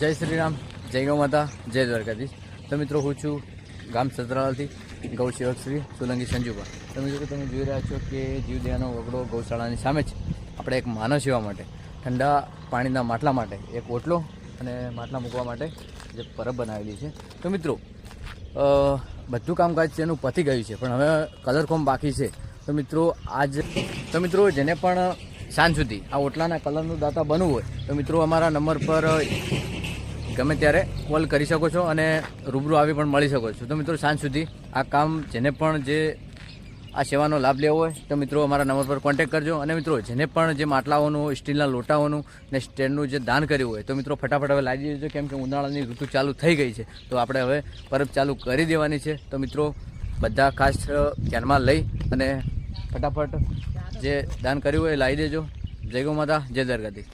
જય શ્રી રામ, જય ગૌ માતા, જય દ્વારકાધીશ. તો મિત્રો હું છું ગામ સતરાળાથી ગૌ સેવક શ્રી સોલંકી સંજુભા. તો મિત્રો તમે જોઈ રહ્યા છો કે જીવદયાનો વગડો ગૌશાળાની સામે જ આપણે એક માનવ સેવા માટે ઠંડા પાણીના માટલા માટે એક ઓટલો અને માટલા મૂકવા માટે જે પરબ બનાવેલી છે. તો મિત્રો બધું કામકાજ છે એનું પતી ગયું છે, પણ હવે કલરકોમ બાકી છે. તો મિત્રો જેને પણ સાંજ સુધી આ ઓટલાના કલરનું દાતા બનવું હોય તો મિત્રો અમારા નંબર પર ગમે ત્યારે કોલ કરી શકો છો અને રૂબરૂ આવી પણ મળી શકો છો. તો મિત્રો સાંજ સુધી આ કામ જેને પણ જે આ સેવાનો લાભ લેવો હોય તો મિત્રો અમારા નંબર પર કોન્ટેક્ટ કરજો. અને મિત્રો જેને પણ જે માટલાઓનું, સ્ટીલના લોટાઓનું ને સ્ટેન્ડનું જે દાન કર્યું હોય તો મિત્રો ફટાફટ હવે લાવી દેજો, કેમ કે ઉનાળાની ઋતુ ચાલુ થઈ ગઈ છે તો આપણે હવે પરબ ચાલુ કરી દેવાની છે. તો મિત્રો બધા ખાસ ધ્યાનમાં લઈ અને ફટાફટ જે દાન કર્યું હોય એ લાવી દેજો. જય ગૌ માતા, જય દ્વારકાધીશ.